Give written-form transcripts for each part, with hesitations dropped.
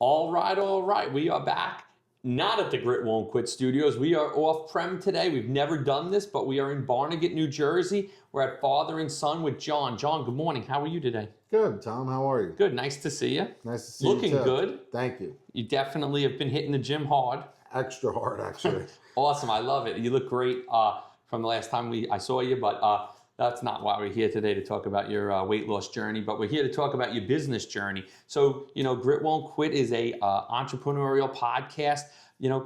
All right. We are back. Not at the Grit Won't Quit Studios. We are off-prem today. We've never done this, but we are in Barnegat, New Jersey. We're at Father and Son with John. John, good morning. How are you today? Good, Tom. How are you? Good. Nice to see you. Nice to see you, Looking too. good. Thank you. You definitely have been hitting the gym hard. Extra hard, actually. Awesome. I love it. You look great from the last time I saw you, but that's not why we're here today to talk about your weight loss journey, but we're here to talk about your business journey. So, Grit Won't Quit is a entrepreneurial podcast,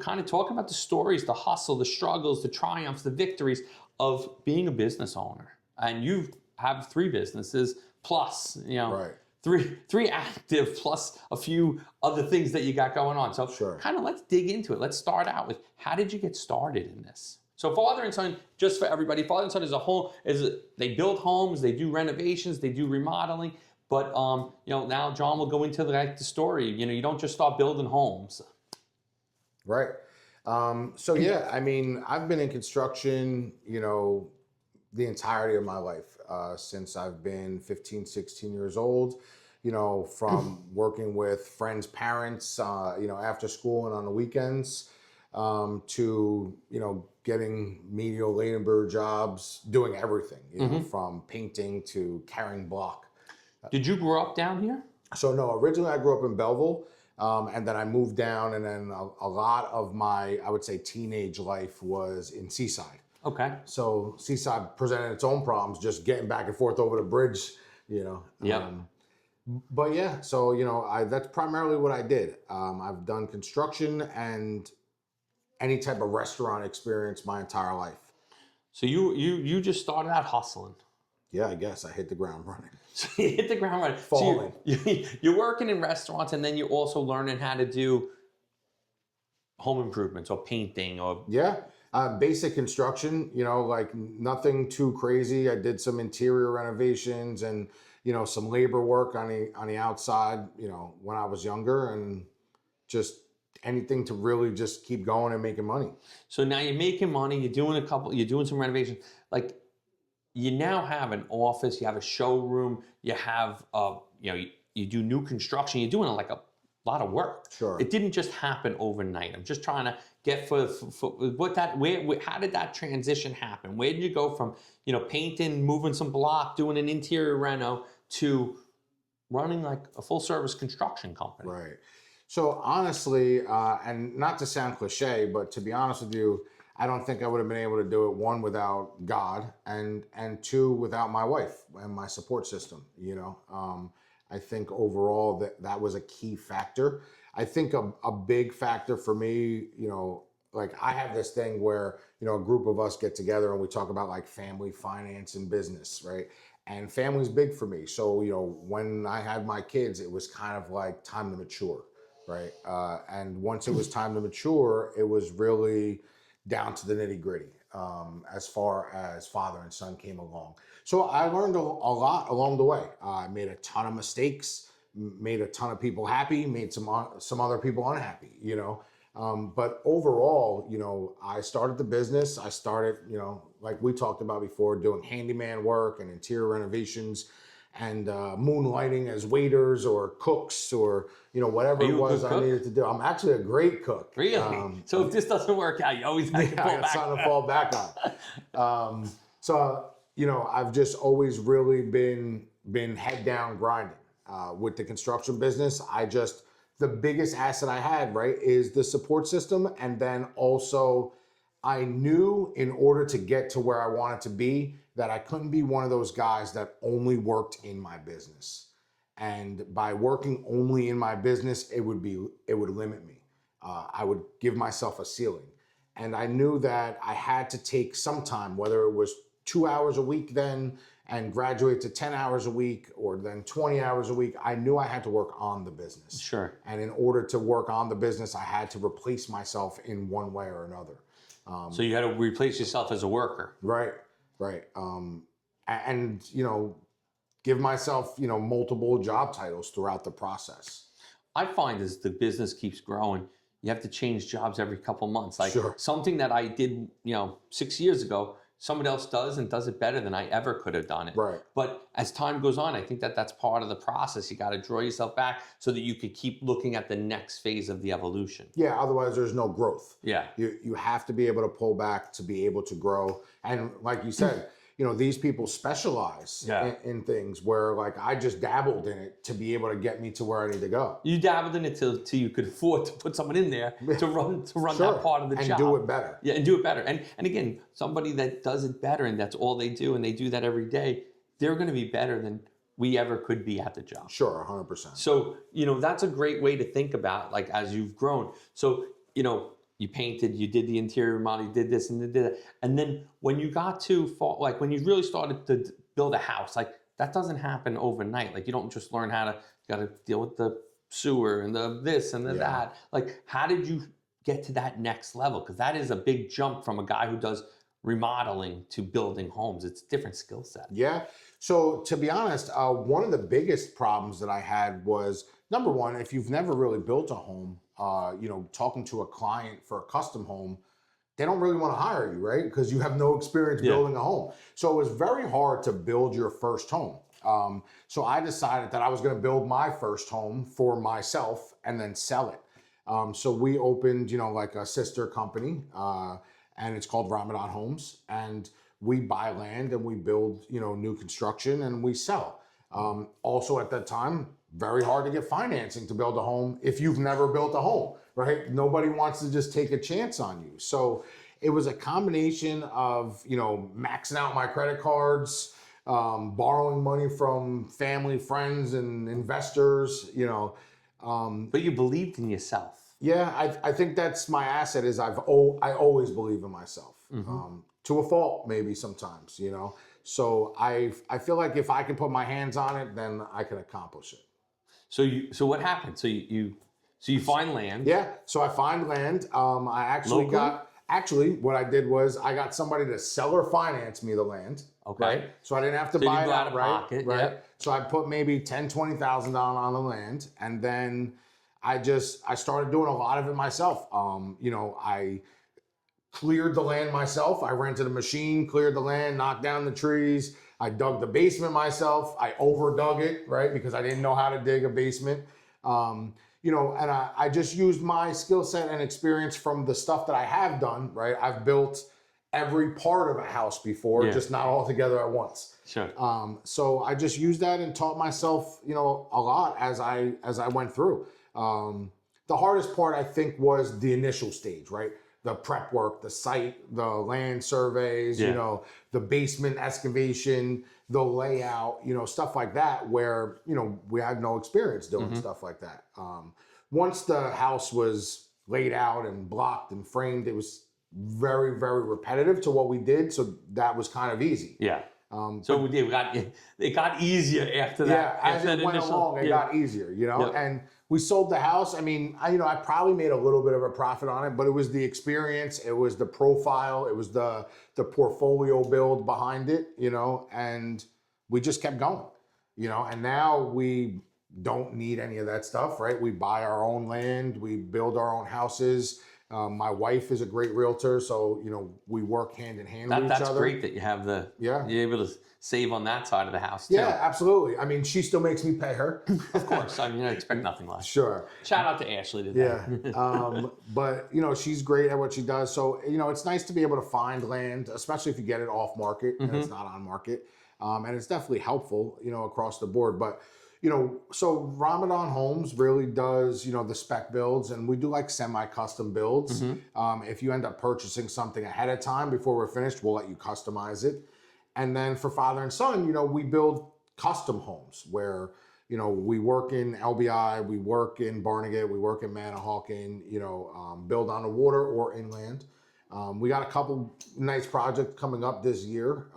kind of talking about the stories, the hustle, the struggles, the triumphs, the victories of being a business owner. And you have 3 businesses plus, Right. Three active plus a few other things that you got going on. So Sure. kind of let's dig into it. Let's start out with, how did you get started in this? So Father and Son, just for everybody, Father and Son is they build homes, they do renovations, they do remodeling. But now John will go into the story. You don't just start building homes. Right. So yeah, I mean, I've been in construction, the entirety of my life, since I've been 15, 16 years old, from working with friends' parents, after school and on the weekends, to, getting menial labor jobs, doing everything, from painting to carrying block. Did you grow up down here? So no, originally I grew up in Belleville, and then I moved down, and then a lot of my, I would say, teenage life was in Seaside. Okay. So Seaside presented its own problems, just getting back and forth over the bridge, Yeah. But yeah, so, that's primarily what I did. I've done construction and any type of restaurant experience my entire life. So you just started out hustling. Yeah, I guess I hit the ground running. So you hit the ground running. Falling. So you're working in restaurants, and then you're also learning how to do home improvements or painting or... Yeah, basic construction, like nothing too crazy. I did some interior renovations and, some labor work on the outside, when I was younger, and just anything to really just keep going and making money. So now you're making money, you're doing some renovations. Like, you now have an office, you have a showroom, you have, you do new construction, you're doing like a lot of work. Sure. It didn't just happen overnight. I'm just trying to get how did that transition happen? Where did you go from, painting, moving some block, doing an interior reno to running like a full service construction company? Right. So honestly, and not to sound cliche, but to be honest with you, I don't think I would have been able to do it, 1, without God, and 2, without my wife and my support system. I think overall that was a key factor. I think a big factor for me, like I have this thing where, a group of us get together and we talk about like family, finance, and business, right? And family's big for me. So, when I had my kids, it was kind of like time to mature, right? And once it was time to mature, it was really down to the nitty gritty, as far as Father and Son came along. So I learned a lot along the way. I made a ton of mistakes, made a ton of people happy, made some other people unhappy, but overall, I started the business. I started, like we talked about before, doing handyman work and interior renovations and moonlighting as waiters or cooks or, whatever it was I needed to do. I'm actually a great cook. Really? So if this doesn't work out, you always have to fall back on. So, I've just always really been head down grinding with the construction business. The biggest asset I had, right, is the support system. And then also I knew in order to get to where I wanted to be, that I couldn't be one of those guys that only worked in my business. And by working only in my business, it would limit me. I would give myself a ceiling. And I knew that I had to take some time, whether it was 2 hours a week then and graduate to 10 hours a week or then 20 hours a week. I knew I had to work on the business. Sure. And in order to work on the business, I had to replace myself in one way or another. So you had to replace yourself as a worker. Right. And, give myself, multiple job titles throughout the process. I find as the business keeps growing, you have to change jobs every couple months. Like Sure. Something that I did, 6 years ago, somebody else does and does it better than I ever could have done it. Right. But as time goes on, I think that that's part of the process. You got to draw yourself back so that you could keep looking at the next phase of the evolution. Yeah, otherwise there's no growth. Yeah. You have to be able to pull back to be able to grow. And like you said, you know, these people specialize in things where like I just dabbled in it to be able to get me to where I need to go. You dabbled in it till you could afford to put someone in there to run Sure. that part of the and job. do it better. Yeah, and do it better. And again, somebody that does it better and that's all they do and they do that every day, they're going to be better than we ever could be at the job. Sure, 100%. So, you know, that's a great way to think about, like, as you've grown. So, you know, you painted, you did the interior remodel, you did this and you did that. And then when you got to fall, like when you really started to build a house, like that doesn't happen overnight. Like you don't just learn how to, you got to deal with the sewer and the this and the that. Like, how did you get to that next level? Because that is a big jump from a guy who does remodeling to building homes. It's a different skill set. Yeah. So to be honest, one of the biggest problems that I had was, number one, if you've never really built a home, you know, talking to a client for a custom home, they don't really want to hire you, right? Because you have no experience building a home. So it was very hard to build your first home. So I decided that I was going to build my first home for myself and then sell it. So we opened, you know, like a sister company, and it's called Ramadan Homes. And we buy land and we build, you know, new construction and we sell. Also at that time, very hard to get financing to build a home if you've never built a home, right? Nobody wants to just take a chance on you. So it was a combination of, you know, maxing out my credit cards, borrowing money from family, friends, and investors, you know. But you believed in yourself. Yeah, I think that's my asset is I always believe in myself. To a fault, maybe sometimes, you know. So I feel like if I can put my hands on it, then I can accomplish it. So what happened? So you find land. Yeah. So I find land. I actually Locally? what I did was I got somebody to sell or finance me the land. Okay. Right? So I didn't have to So you buy didn't it go out of outright. pocket, Right. yep. So I put maybe $10,000, $20,000 on the land, and then I started doing a lot of it myself. You know, I cleared the land myself. I rented a machine, cleared the land, knocked down the trees. I dug the basement myself. I overdug it, right? Because I didn't know how to dig a basement. You know, and I just used my skill set and experience from the stuff that I have done, right? I've built every part of a house before, just not all together at once. Sure. So I just used that and taught myself, you know, a lot as I went through. The hardest part, I think, was the initial stage, right? The prep work, the site, the land surveys, you know, the basement excavation, the layout, you know, stuff like that, where, you know, we had no experience doing stuff like that. Once the house was laid out and blocked and framed, it was very, very repetitive to what we did. So that was kind of easy. Yeah. So it got easier after that. Yeah, as it went along, it got easier, you know, and we sold the house. I mean, I probably made a little bit of a profit on it, but it was the experience, it was the profile, it was the portfolio build behind it, you know, and we just kept going, you know, and now we don't need any of that stuff, right? We buy our own land, we build our own houses. My wife is a great realtor, so, you know, we work hand in hand with each other. That's great that you have you're able to save on that side of the house too. Yeah, absolutely. I mean, she still makes me pay her. Of course. I mean, I expect nothing less. Sure. Shout out to Ashley today. Yeah. But, you know, she's great at what she does. So, you know, it's nice to be able to find land, especially if you get it off market and it's not on market. And it's definitely helpful, you know, across the board. But, you know, so Ramadan Homes really does, you know, the spec builds, and we do like semi-custom builds. If you end up purchasing something ahead of time before we're finished, we'll let you customize it. And then for father and son, you know, we build custom homes where, you know, we work in LBI, we work in Barnegat, we work in Manahawkin, you know, build on the water or inland. We got a couple nice projects coming up this year.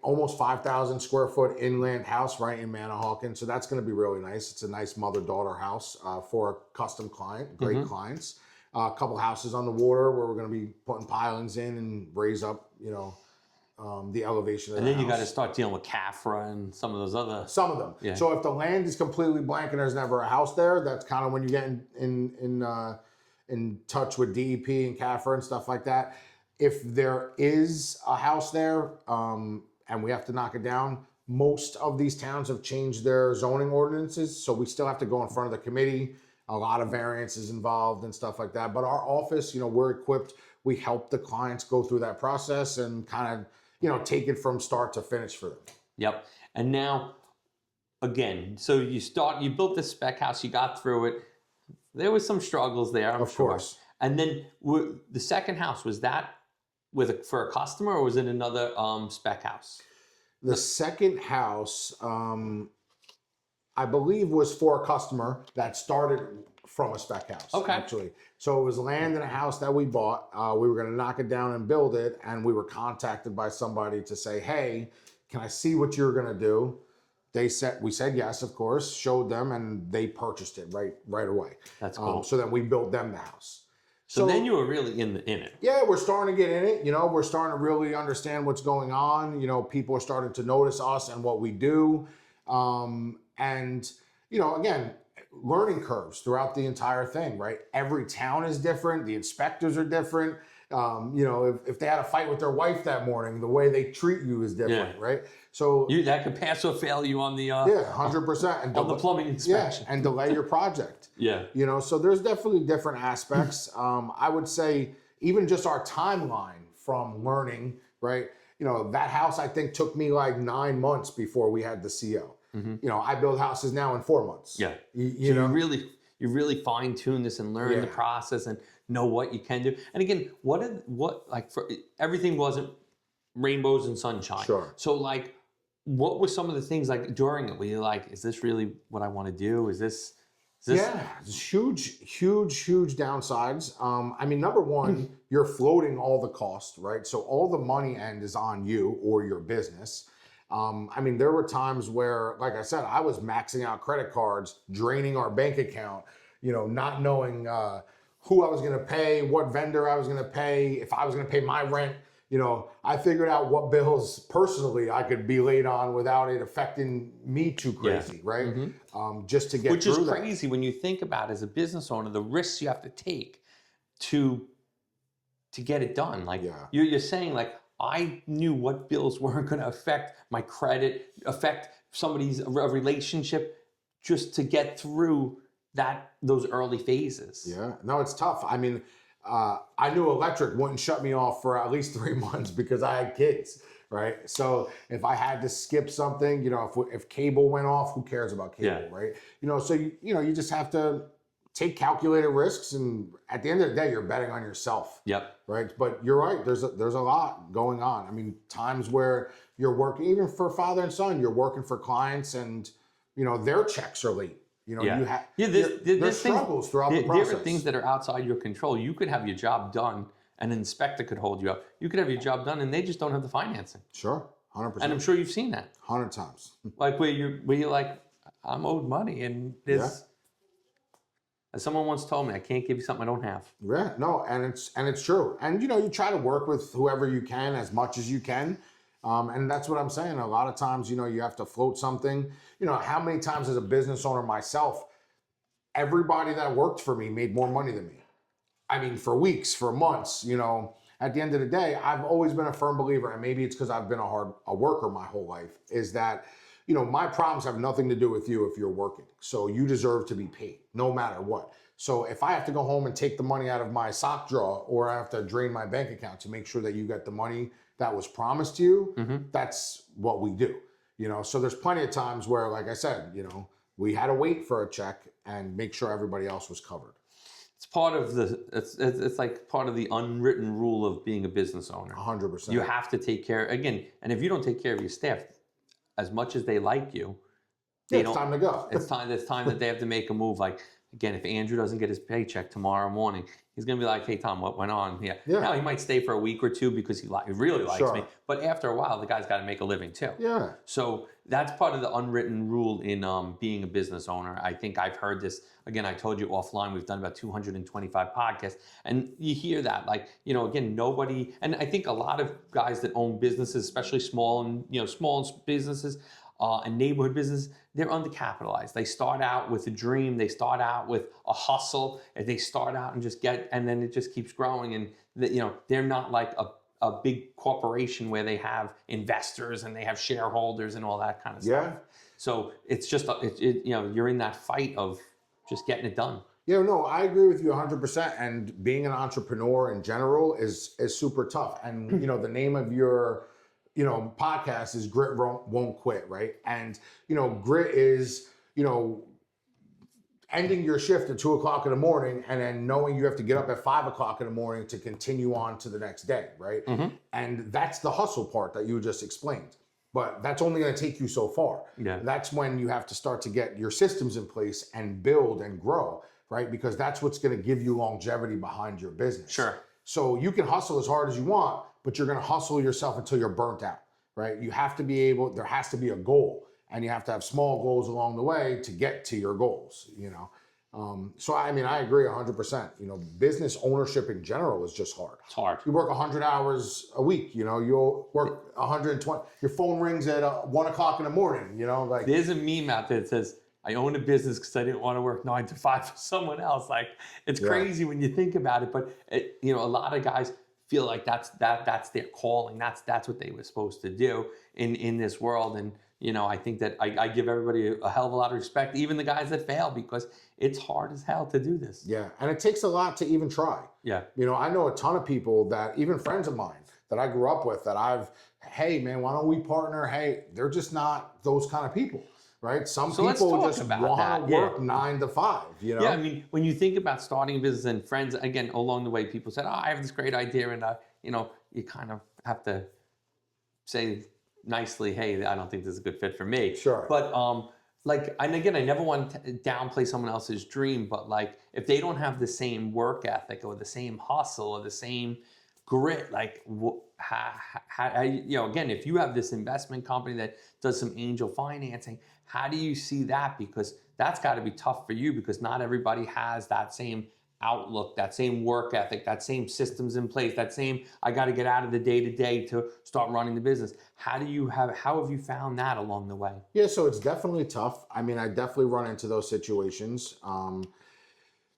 Almost 5,000 square foot inland house right in Manahawkin. So that's going to be really nice. It's a nice mother-daughter house for a custom client, great clients. A couple houses on the water where we're going to be putting pilings in and raise up, you know, the elevation of the house. And then you got to start dealing with CAFRA and some of those other... Some of them. Yeah. So if the land is completely blank and there's never a house there, that's kind of when you get in touch with DEP and CAFRA and stuff like that. If there is a house there and we have to knock it down, most of these towns have changed their zoning ordinances, so we still have to go in front of the committee. A lot of variances involved and stuff like that. But our office, we're equipped. We help the clients go through that process and kind of, take it from start to finish for them. Yep. And now, again, so you built this spec house, you got through it. There was some struggles there, I'm sure. Course. And then the second house, was that for a customer, or was it another spec house? The second house, I believe, was for a customer that started from a spec house. Okay. Actually. So it was land in a house that we bought. We were going to knock it down and build it. And we were contacted by somebody to say, hey, can I see what you're going to do? We said yes, of course, showed them, and they purchased it right away. That's cool. So then we built them the house. So then you were really in it. Yeah, we're starting to get in it. We're starting to really understand what's going on. People are starting to notice us and what we do. And, again, learning curves throughout the entire thing, right? Every town is different. The inspectors are different. If they had a fight with their wife that morning, the way they treat you is different, right? So that could pass or fail you on the 100%, and on the plumbing inspection, and delay your project. So there's definitely different aspects. I would say even just our timeline from learning, right? That house I think took me like 9 months before we had the CO. I build houses now in 4 months. Yeah, you really fine tune this and learn the process and know what you can do. And again, everything wasn't rainbows and sunshine. Sure. So what were some of the things during it where you're like, is this really what I want to do? Is this? Yeah, it's huge downsides. Number one, you're floating all the cost, right? So all the money end is on you or your business. There were times where, like I said, I was maxing out credit cards, draining our bank account, not knowing who I was going to pay, what vendor I was going to pay, if I was going to pay my rent. I figured out what bills personally I could be late on without it affecting me too crazy, right? Just to get Which through is crazy when you think about, as a business owner, the risks you have to take to get it done. You're saying, I knew what bills weren't going to affect my credit, affect somebody's relationship, just to get through those early phases. Yeah, no, it's tough. I knew electric wouldn't shut me off for at least 3 months because I had kids, right? So if I had to skip something, if cable went off, who cares about cable, right? So you just have to take calculated risks, and at the end of the day, you're betting on yourself. Yep. Right. But you're right. There's a lot going on. Times where you're working, even for father and son, you're working for clients, and their checks are late. There's struggles throughout the process. There are things that are outside your control. You could have your job done, and an inspector could hold you up. You could have your job done, and they just don't have the financing. Sure, 100%. And I'm sure you've seen that 100 times. Where you're like, I'm owed money, and there's. As someone once told me, I can't give you something I don't have. Yeah, no, and it's true. And you try to work with whoever you can as much as you can. And that's what I'm saying. A lot of times, you have to float something. How many times as a business owner myself, everybody that worked for me made more money than me. For weeks, for months, at the end of the day, I've always been a firm believer, and maybe it's because I've been a worker my whole life, is that my problems have nothing to do with you if you're working. So you deserve to be paid no matter what. So if I have to go home and take the money out of my sock drawer, or I have to drain my bank account to make sure that you get the money that was promised to you, that's what we do. So there's plenty of times where, like I said, we had to wait for a check and make sure everybody else was covered. It's part of it's like part of the unwritten rule of being a business owner. 100%. You have to take care, again, and if you don't take care of your staff, as much as they like you, it's time to go. It's time that they have to make a move. Again, if Andrew doesn't get his paycheck tomorrow morning, he's going to be like, hey, Tom, what went on? Now, he might stay for a week or two because he really likes me. But after a while, the guy's got to make a living too. Yeah. So that's part of the unwritten rule in being a business owner. I think I've heard this. Again, I told you offline, we've done about 225 podcasts. And you hear that. Again, nobody, and I think a lot of guys that own businesses, especially small businesses, and neighborhood business, they're undercapitalized. They start out with a dream. They start out with a hustle. And they start out and and then it just keeps growing. And they're not like a big corporation where they have investors and they have shareholders and all that kind of stuff. Yeah. So it's just, you're in that fight of just getting it done. Yeah, no, I agree with you 100%. And being an entrepreneur in general is super tough. And, the name of your, podcast is Grit Won't Quit, right? And, grit is, ending your shift at 2:00 in the morning and then knowing you have to get up at 5:00 in the morning to continue on to the next day, right? And that's the hustle part that you just explained. But that's only going to take you so far. Yeah. That's when you have to start to get your systems in place and build and grow, right? Because that's what's going to give you longevity behind your business. Sure. So you can hustle as hard as you want, but you're going to hustle yourself until you're burnt out, right? You have to be able, there has to be a goal, and you have to have small goals along the way to get to your goals, So, I mean, I agree 100%. Business ownership in general is just hard. It's hard. You work 100 hours a week, you'll work 120. Your phone rings at 1:00 in the morning, like. There's a meme out there that says, I own a business because I didn't want to work 9 to 5 for someone else. Like, it's crazy when you think about it, but a lot of guys feel like that's their calling. That's what they were supposed to do in this world. And I think that I give everybody a hell of a lot of respect, even the guys that fail, because it's hard as hell to do this. Yeah, and it takes a lot to even try. Yeah. I know a ton of people that, even friends of mine that I grew up with, that hey man, why don't we partner? Hey, they're just not those kind of people, right? Some people just want to work 9 to 5, Yeah, I mean, when you think about starting a business and friends, again, along the way, people said, I have this great idea, and you kind of have to say nicely, hey, I don't think this is a good fit for me. Sure. But and again, I never want to downplay someone else's dream, but like if they don't have the same work ethic or the same hustle or the same grit, like how again, if you have this investment company that does some angel financing, how do you see that? Because that's got to be tough for you, because not everybody has that same outlook, that same work ethic, that same systems in place, that same, I got to get out of the day-to-day to start running the business. How have you found that along the way? Yeah, so it's definitely tough. I mean, I definitely run into those situations.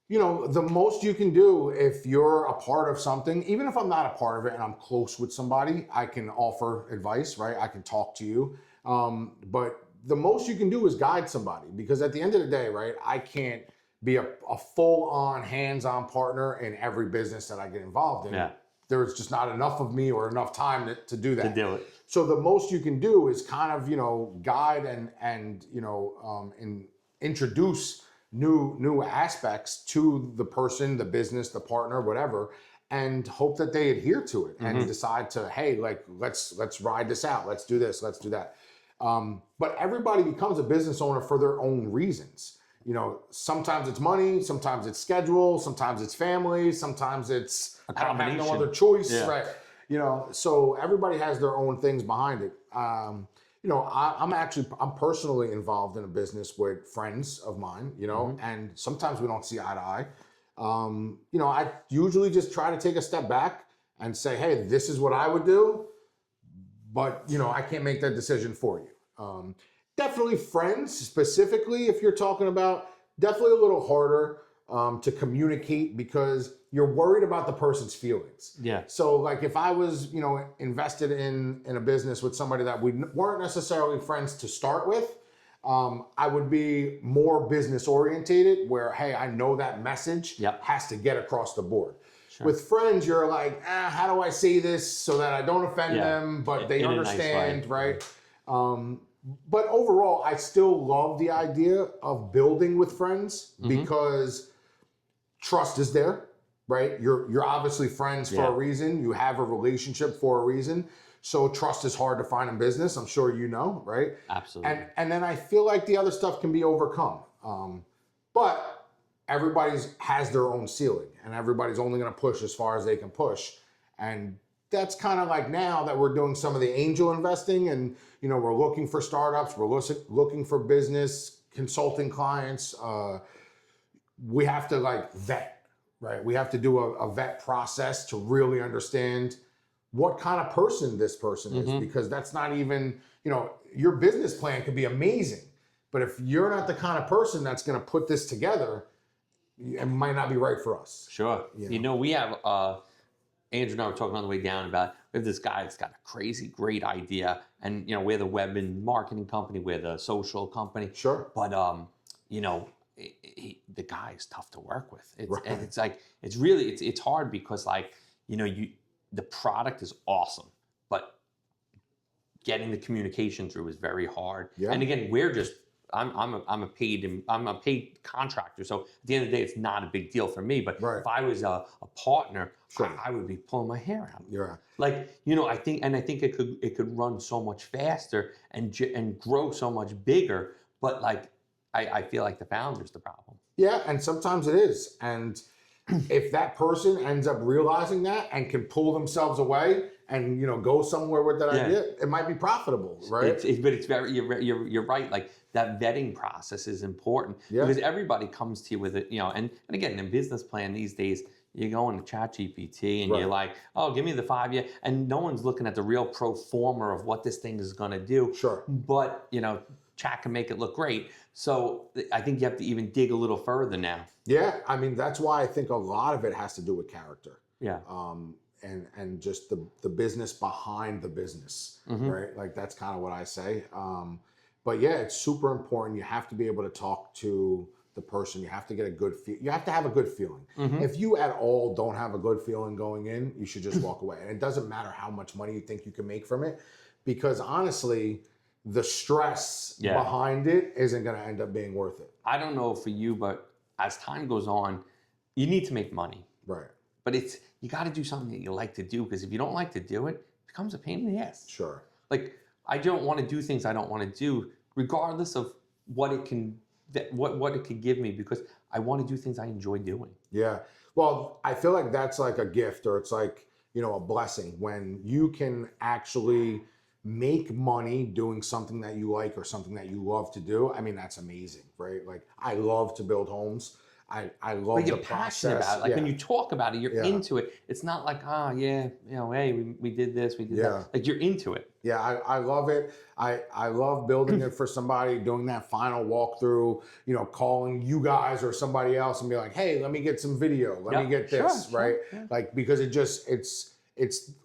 The most you can do if you're a part of something, even if I'm not a part of it and I'm close with somebody, I can offer advice, right? I can talk to you. But the most you can do is guide somebody, because at the end of the day, right, I can't be a full-on, hands-on partner in every business that I get involved in. Yeah. There's just not enough of me or enough time to do that. To do it. So the most you can do is kind of, guide and introduce new aspects to the person, the business, the partner, whatever, and hope that they adhere to it and decide to, hey, like, let's ride this out. Let's do this. Let's do that. But everybody becomes a business owner for their own reasons. Sometimes it's money, sometimes it's schedule, sometimes it's family, sometimes it's a I combination. have no other choice, Yeah. right? So everybody has their own things behind it. I'm personally involved in a business with friends of mine, and sometimes we don't see eye to eye. I usually just try to take a step back and say, hey, this is what I would do, but I can't make that decision for you. Definitely friends, specifically, if you're talking about, definitely a little harder to communicate, because you're worried about the person's feelings. Yeah. So like if I was, invested in a business with somebody that we weren't necessarily friends to start with, I would be more business orientated, where, hey, I know that message has to get across the board. Sure. With friends, you're like, how do I say this so that I don't offend them, but they understand, nice, right? But overall, I still love the idea of building with friends, because trust is there, right? You're obviously friends for a reason. You have a relationship for a reason. So trust is hard to find in business. I'm sure you know, right? Absolutely. And then I feel like the other stuff can be overcome. But everybody has their own ceiling, and everybody's only going to push as far as they can push. And that's kind of like now that we're doing some of the angel investing, and we're looking for startups, we're looking for business consulting clients. We have to vet, right? We have to do a vet process to really understand what kind of person this person is, because that's not even, your business plan could be amazing, but if you're not the kind of person that's going to put this together, it might not be right for us. Sure. We have Andrew and I were talking on the way down about we have this guy that's got a crazy great idea, and we're the web and marketing company, we're the social company. Sure. But the guy is tough to work with. Right. And it's like it's hard because the product is awesome, but getting the communication through is very hard. Yeah. And again, I'm a paid contractor, so at the end of the day, it's not a big deal for me. But if I was a partner, sure, I would be pulling my hair out. Yeah. I think it could run so much faster and grow so much bigger. But I feel like the founder's the problem. Yeah, and sometimes it is. And if that person ends up realizing that and can pull themselves away and go somewhere with that idea, it might be profitable, right? But it's very you're right. Like that vetting process is important because everybody comes to you with it, and again, in business plan these days, you go into ChatGPT and you're like, oh, give me the 5 year, and no one's looking at the real pro forma of what this thing is going to do. Sure. But chat can make it look great. So I think you have to even dig a little further now. Yeah, I mean, that's why I think a lot of it has to do with character. Yeah. And just the business behind the business, right? Like that's kind of what I say. But yeah, it's super important. You have to be able to talk to the person. You have to get a good feel. You have to have a good feeling. If you at all don't have a good feeling going in, you should just walk away. And it doesn't matter how much money you think you can make from it, because honestly, the stress behind it isn't going to end up being worth it. I don't know for you, but as time goes on, you need to make money. Right. But you got to do something that you like to do, because if you don't like to do it, it becomes a pain in the ass. Sure. Like I don't want to do things I don't want to do, regardless of what it can give me, because I want to do things I enjoy doing. Yeah. Well, I feel like that's like a gift, or it's like, a blessing when you can actually make money doing something that you like or something that you love to do. I mean, that's amazing, right? Like I love to build homes. I love the process. Passionate about it. Like when you talk about it, you're into it. It's not like, hey, we did this, we did that. Like you're into it. Yeah, I love it. I love building it for somebody, doing that final walkthrough, calling you guys or somebody else and be like, hey, let me get some video. Let me get this, right? Sure. Like, because it's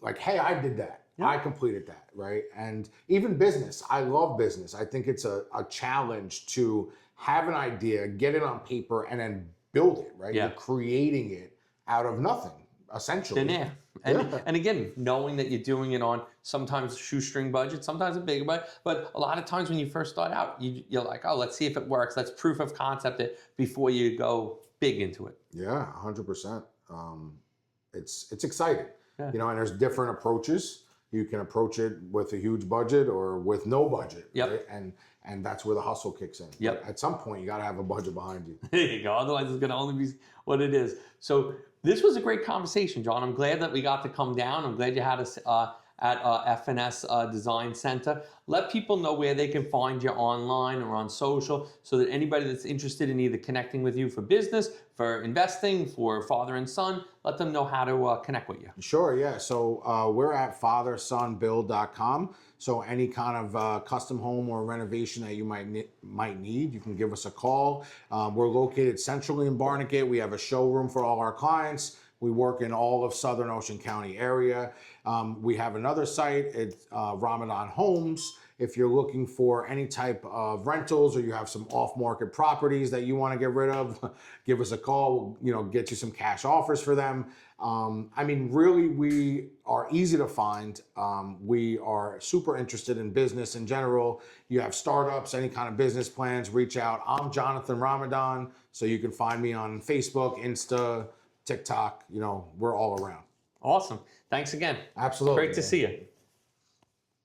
like, hey, I did that. Yep. I completed that, right? And even business, I love business. I think it's a challenge to have an idea, get it on paper, and then build it, right? You're creating it out of nothing, essentially. And again, knowing that you're doing it on sometimes a shoestring budget, sometimes a bigger budget, but a lot of times when you first start out, you're like, oh, let's see if it works. Let's proof of concept it before you go big into it. Yeah, 100%. It's exciting, and there's different approaches. You can approach it with a huge budget or with no budget, right? And that's where the hustle kicks in. Yep. But at some point, you got to have a budget behind you. There you go. Otherwise, it's going to only be what it is. So this was a great conversation, John. I'm glad that we got to come down. I'm glad you had us at F&S Design Center. Let people know where they can find you online or on social, so that anybody that's interested in either connecting with you for business, for investing, for father and son, let them know how to connect with you. Sure, yeah. So we're at fathersonbuild.com. So any kind of custom home or renovation that you might need, you can give us a call. We're located centrally in Barnegat. We have a showroom for all our clients. We work in all of Southern Ocean County area. We have another site, it's Ramadan Homes. If you're looking for any type of rentals or you have some off-market properties that you want to get rid of, give us a call. We'll, get you some cash offers for them. I mean, really, we are easy to find. We are super interested in business in general. You have startups, any kind of business plans, reach out. I'm Jonathan Ramadan, so you can find me on Facebook, Insta, TikTok. We're all around. Awesome. Thanks again. Absolutely. Great to see you.